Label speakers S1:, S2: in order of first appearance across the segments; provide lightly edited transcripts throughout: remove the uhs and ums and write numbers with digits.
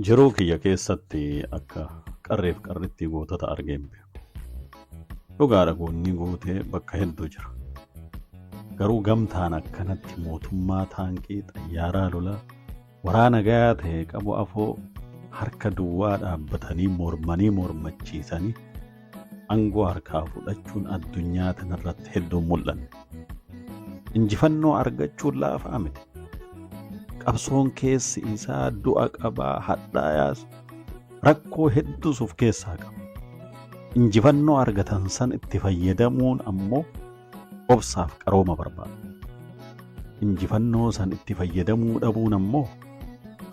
S1: Jiruu kiyya keessatti akka qarreef qarritti gootota argeen beeku. Dhugaadha goonni guutee bakka hedduu jira. Garuu gamtaan akkanatti mootummaa taankii xayyaaraa lolaa waraana gayaa ta'e qabu afoo harka duwwaa dhaabbatanii mormachiisanii aangoo harkaa fudhachuun addunyaa tanarratti hedduu mul'anne. Injifannoo argachuun laafaa miti. Qabsoon keessi isaa du'a qabaa hadhaayaas rakkoo hedduus of keessaa qaba. Injifannoo argatan san itti fayyadamuun ammoo obsaaf qarooma barbaada. Injifannoo san itti fayyadamuu dhabuun ammoo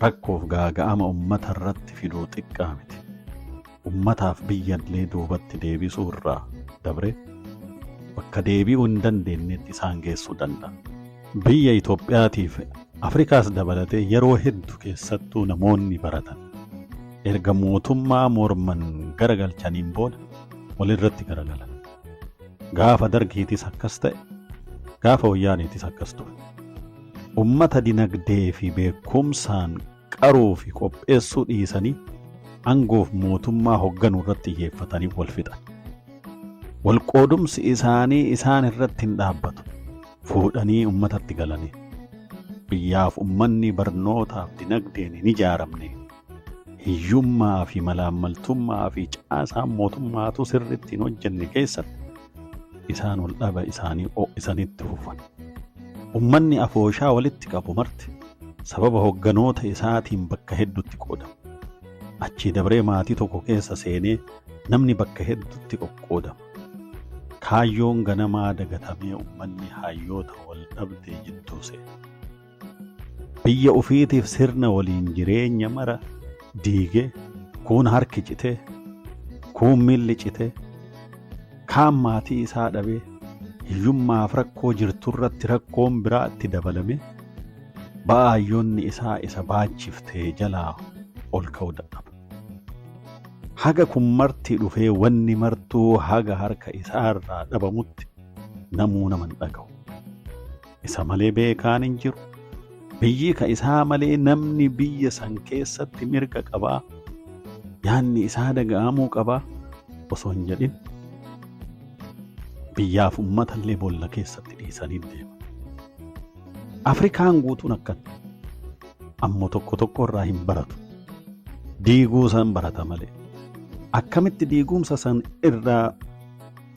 S1: rakkoof gaaga'ama ummata irratti fiduu xiqqaa miti. Ummataaf biyyallee duubatti deebisuu irraa dabre bakka deebi'uu hin dandeenyetti isaan geessuu danda'a. Biyya Itoophiyaatiif Afrikaas dabalatee yeroo hedduu keessattuu namoonni baratan erga mootummaa morman garagalchaniin booda walirratti garagalan. Gaafa dargiitis akkas ta'e, gaafa wayyaaniitis akkas ture. Ummata dinagdee fi beekumsaan qaruu fi qopheessuu dhiisanii aangoof mootummaa hoogganuu irratti xiyyeeffatanii wal fixan. Walqoodumsi isaanii isaan irratti hin dhaabbatu. Fuudhanii ummatatti galanii. Biyyaaf ummanni barnootaaf dinagdeen hin ijaaramne. Hiyyummaa fi malaammaltummaa fi caasaan mootummaatu sirriitti hin hojjenne keessatti isaan wal dhaba isaanii isanitti fufan. Ummanni afooshaa walitti qabu marti sababa hoogganoota isaatiin bakka hedduutti qoodama. Achii dabree maatii tokko keessa seenee namni bakka hedduutti qoqqoodama. Kaayyoon ganamaa dagatamee ummanni hayyoota wal dhabdee jidduu seena. Biyya ufiitiif sirna waliin jireenya mara diigee kuun harki citee kuun miilli citee kaan maatii isaa dhabee hiyyummaaf rakkoo jirturratti rakkoon biraa itti dabalame baay'oonni isaa isa baachiftee jalaa ol ka'uu dadhaba. Haga kun marti dhufee wanni martuu haga harka isaarraa dhabamutti namuu nama hin dhaga'u. Isa malee beekaan hin jiru. Biyyi ka isaa malee namni biyya san keessatti mirga qabaa, yaanni isaa dhaga'amuu qabaa osoo hin jedhin biyyaaf uummatallee boolla keessatti dhiisanii deema. Afrikaan guutuun akkana ammoo tokko irraa hin baratu. Diiguu san barata malee. Akkamitti diigumsa san irraa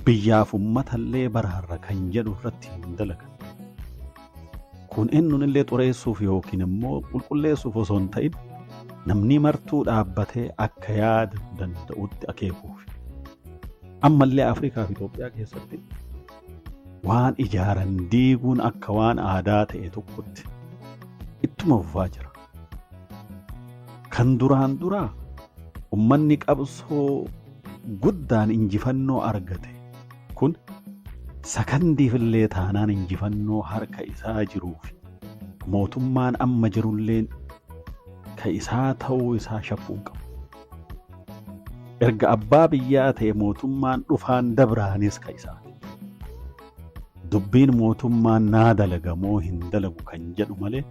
S1: biyyaaf uummatallee baraarra kan jedhu irratti hin dalagan. Kun eenyuunillee xureessuuf yookiin immoo qulqulleessuuf osoo hin ta'in namni martuu dhaabbatee akka yaada danda'utti akeekuuf. Ammallee Afrikaa fi Itoophiyaa keessatti waan ijaaran diiguun akka waan aadaa ta'e tokkotti ittuma fufaa jira. Kan duraan duraa ummanni qabsoo guddaan injifannoo argate kun sakandiifillee taanaan injifannoo harka isaa jiruuf mootummaan amma jirullee ka isaa ta'uu isaa shakkuu qabu. Erga abbaa biyyaa ta'e mootummaan dhufaan dabraanis ka isaati. Dubbiin mootummaan naa dalagamoo hin dalagu kan jedhu malee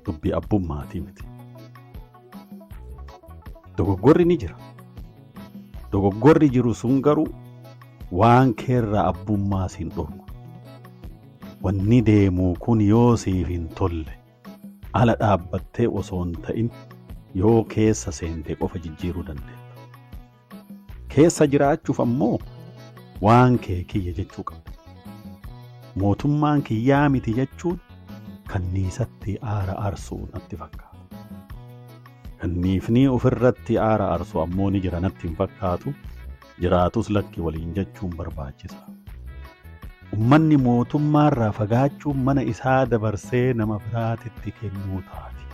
S1: dubbii abbummaatii miti. Dogoggorri ni jira. Dogoggorri jiru sun garuu waan keerraa abbummaa siin dhorku. Wanni deemuu kun yoo siif hin tolle ala dhaabbattee osoo hin ta'in yoo keessa seentee qofa jijjiiruu dandeetta. Keessa jiraachuuf ammoo waan kee kiyya jechuu qabda. Mootummaan kiyyaa miti jechuun kanniisatti aara arsuu natti fakkaata. Kanniifni ofirratti aara arsu ammoo ni jira natti hin fakkaatu. Jiraatus lakki waliin jechuun barbaachisa. Ummanni mootummaarraa fagaachuun mana isaa dabarsee nama biraatitti kennuu taati.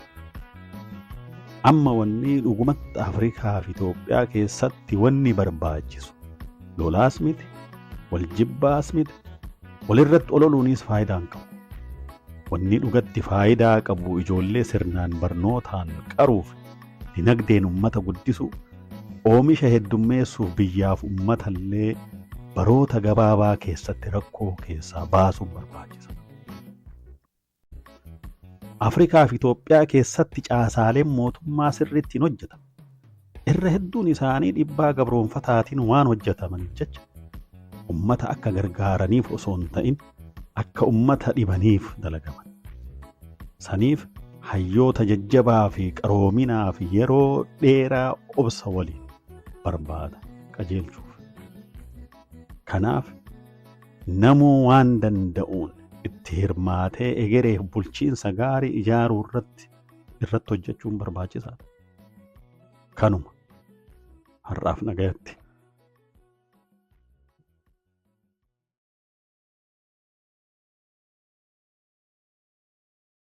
S1: Amma wanni dhugumatti Afrikaa fi Itoophiyaa keessatti wanni barbaachisu lolaas miti, wal jibbaas miti, walirratti ololuunis faayidaa hin qabu. Wanni dhugatti faayidaa qabu ijoollee sirnaan barnootaan qaruuf dinagdeen ummata guddisu oomisha heddummeessuuf biyyaaf uummatallee baroota gabaabaa keessatti rakkoo keessaa baasuun barbaachisa. Afrikaa fi Itoophiyaa keessatti caasaaleen mootummaa sirriitti hin hojjetan. Irra hedduun isaanii dhiibbaa gabroonfataatiin waan hojjetamaniif jecha ummata akka gargaaraniif osoo hin ta'in akka ummata dhibaniif dalagaman. Saniif hayyoota jajjabaa fi qaroominaa fi yeroo dheeraa obsa waliin barbaada qajeelchuuf. Kanaaf namuu waan danda'uun itti hirmaatee egereef bulchiinsa gaarii ijaaruu irratti hojjechuun barbaachisaadha. Kanuma har'aaf nagayatti.